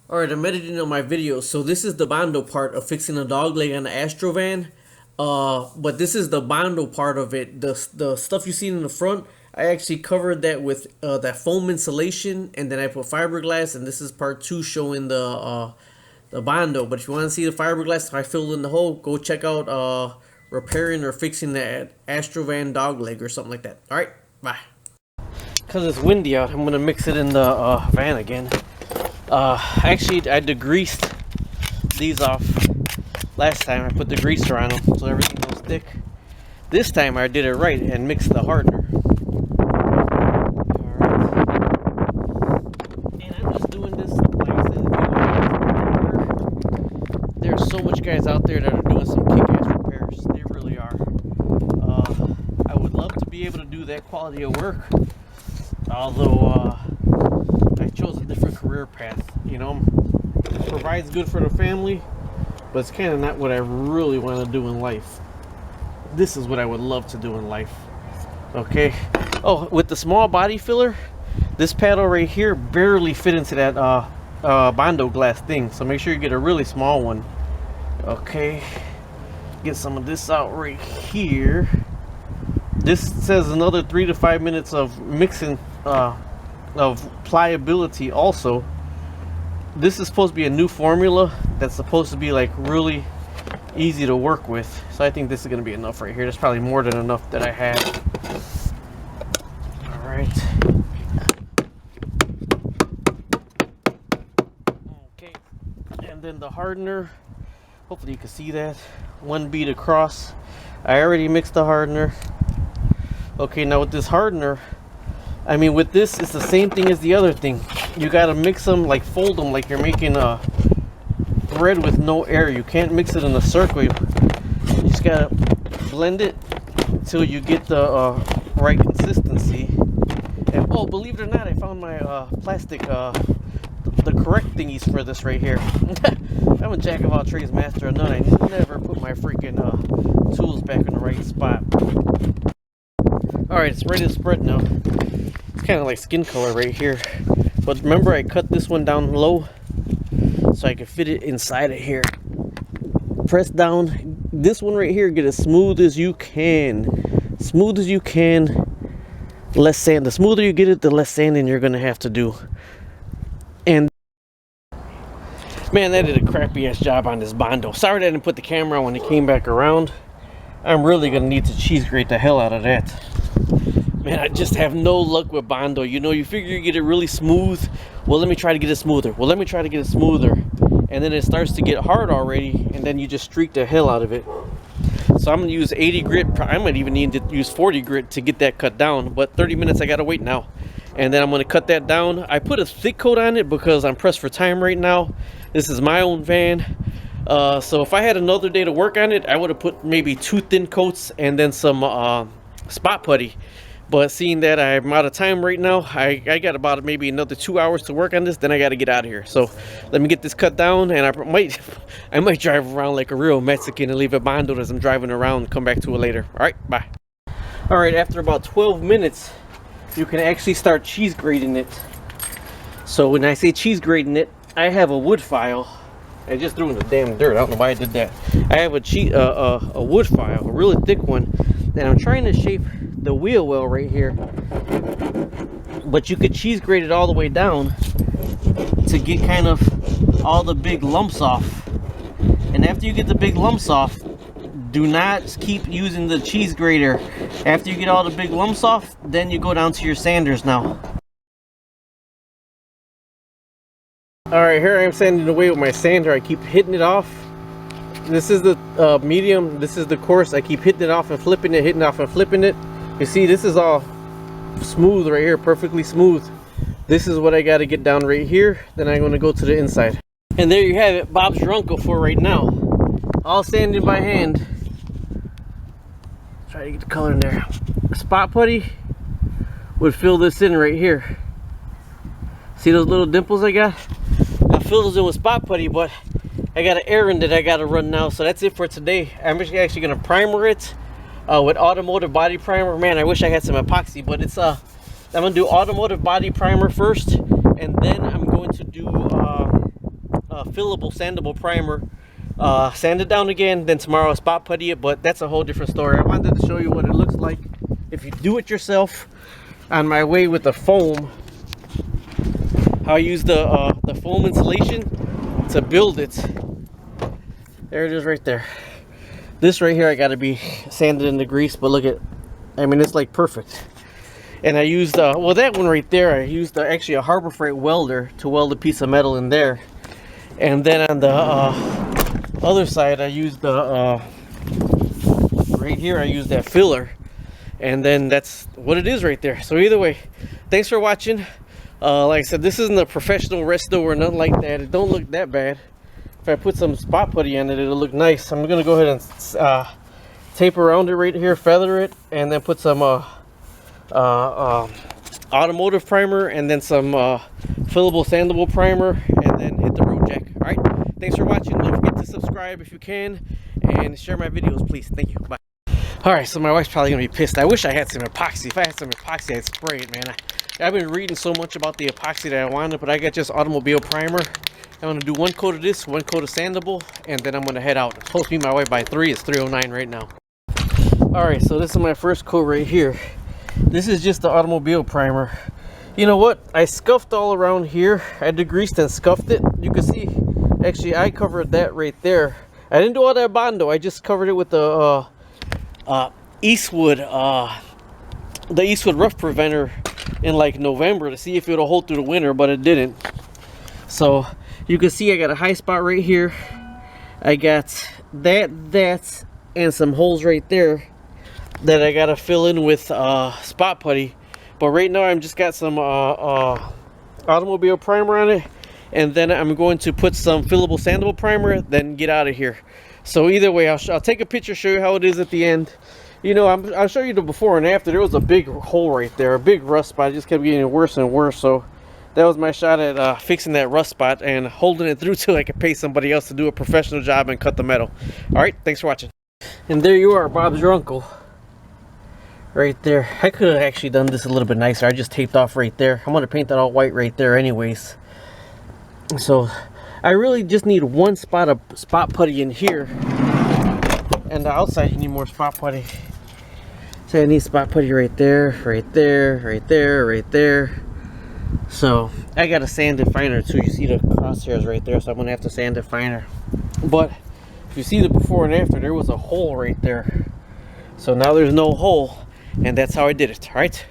Alright, I'm editing on my video, so this is the Bondo part of fixing a dog leg on the Astro van. But this is the Bondo part of it. The stuff you see in the front, I actually covered that with that foam insulation, and then I put fiberglass, and this is part 2 showing the Bondo. But if you want to see the fiberglass, I filled in the hole, go check out repairing or fixing that Astro van dog leg or something like that. Alright, bye. Because it's windy out, I'm going to mix it in the van again. Actually, I degreased these off last time. I put the greaser on them so everything goes thick. This time I did it right and mixed the hardener. Alright. And I'm just doing this, like I said, there's so much guys out there that are doing some kick-ass repairs. They really are. I would love to be able to do that quality of work. Although, I chose a different career path, you know. Provides good for the family, but it's kind of not what I really want to do in life. This is what I would love to do in life. Okay. Oh, with the small body filler, this paddle right here barely fit into that Bondo glass thing. So make sure you get a really small one. Okay. Get some of this out right here. This says another 3 to 5 minutes of mixing of pliability also. This is supposed to be a new formula that's supposed to be like really easy to work with. So I think this is going to be enough right here. There's probably more than enough that I have. Alright. Okay. And then the hardener. Hopefully you can see that. 1 bead across. I already mixed the hardener. Okay, now with this hardener, I mean with this, it's the same thing as the other thing. You gotta mix them, like fold them like you're making a bread with no air. You can't mix it in a circle. You just gotta blend it until you get the right consistency. And oh, believe it or not, I found my plastic, the correct thingies for this right here. I'm a jack of all trades, master of none. I never put my freaking tools back in the right spot. Alright, it's ready to spread now. It's kind of like skin color right here. But remember, I cut this one down low so I can fit it inside of here. Press down. This one right here, get as smooth as you can. Smooth as you can. Less sand. The smoother you get it, the less sanding you're going to have to do. And man, that did a crappy ass job on this Bondo. Sorry that I didn't put the camera on when it came back around. I'm really going to need to cheese grate the hell out of that. Man, I just have no luck with Bondo. You know, you figure you get it really smooth. Well, let me try to get it smoother. Well, let me try to get it smoother. And then it starts to get hard already, and then you just streak the hell out of it. So I'm going to use 80 grit. I might even need to use 40 grit to get that cut down. But 30 minutes, I got to wait now. And then I'm going to cut that down. I put a thick coat on it because I'm pressed for time right now. This is my own van. So if I had another day to work on it, I would have put maybe 2 thin coats and then some spot putty. But seeing that I'm out of time right now, I got about maybe another 2 hours to work on this, then I got to get out of here. So let me get this cut down, and I might drive around like a real Mexican and leave it Bondo as I'm driving around and come back to it later. All right, bye. All right, after about 12 minutes, you can actually start cheese grating it. So when I say cheese grating it, I have a wood file. I just threw in the damn dirt. I don't know why I did that. I have a wood file, a really thick one, and I'm trying to shape the wheel well right here. But you could cheese grate it all the way down to get kind of all the big lumps off. And after you get the big lumps off, do not keep using the cheese grater. After you get all the big lumps off, then you go down to your sanders now. Alright, here I am sanding away with my sander. I keep hitting it off. This is the medium, this is the coarse. I keep hitting it off and flipping it, hitting it off and flipping it. You see, this is all smooth right here, perfectly smooth. This is what I got to get down right here. Then I'm going to go to the inside. And there you have it, Bob's your uncle for right now. All sanding by hand. Try to get the color in there. Spot putty would fill this in right here. See those little dimples I got? I filled those in with spot putty, but I got an errand that I got to run now. So that's it for today. I'm actually going to primer it with automotive body primer. Man, I wish I had some epoxy, but it's I'm going to do automotive body primer first, and then I'm going to do fillable sandable primer, sand it down again, then tomorrow spot putty it, but that's a whole different story. I wanted to show you what it looks like if you do it yourself. On my way with the foam, how I use the foam insulation to build it. There it is right there. This right here I gotta be sanded into grease, but look at, I mean, it's like perfect. And I used well, that one right there, I used actually a Harbor Freight welder to weld a piece of metal in there. And then on the other side, I used the right here, I used that filler. And then that's what it is right there. So either way, thanks for watching. Like I said, this isn't a professional resto or nothing like that. It don't look that bad. If I put some spot putty on it, it'll look nice. I'm gonna go ahead and tape around it right here, feather it, and then put some automotive primer, and then some fillable sandable primer, and then hit the road jack. All right, thanks for watching. Don't forget to subscribe if you can, and share my videos, please. Thank you. Bye. All right, so my wife's probably gonna be pissed. I wish I had some epoxy. If I had some epoxy, I'd spray it, man. I've been reading so much about the epoxy that I wanted, but I got just automobile primer. I'm gonna do one coat of this, one coat of sandable, and then I'm gonna head out. I'm supposed to meet my wife by 3. It's 3:09 right now. All right, so this is my first coat right here. This is just the automobile primer. You know what? I scuffed all around here. I degreased and scuffed it. You can see, actually, I covered that right there. I didn't do all that Bondo. I just covered it with the Eastwood, the Eastwood Rough Preventer in like November to see if it'll hold through the winter, but it didn't. So you can see I got a high spot right here. I got that, and some holes right there that I gotta fill in with spot putty. But right now I'm just got some automobile primer on it, and then I'm going to put some fillable sandable primer, then get out of here. So either way, I'll take a picture, show you how it is at the end. You know, I'll show you the before and after. There was a big hole right there, a big rust spot. It just kept getting worse and worse. So that was my shot at fixing that rust spot and holding it through till I could pay somebody else to do a professional job and cut the metal. All right, thanks for watching. And there you are, Bob's your uncle. Right there. I could have actually done this a little bit nicer. I just taped off right there. I'm going to paint that all white right there anyways. So I really just need one spot of spot putty in here. And the outside you need more spot putty. So I need spot putty right there, right there, right there, right there. So I got to sand it finer too. You see the crosshairs right there, so I'm going to have to sand it finer. But if you see the before and after, there was a hole right there. So now there's no hole. And that's how I did it. All right.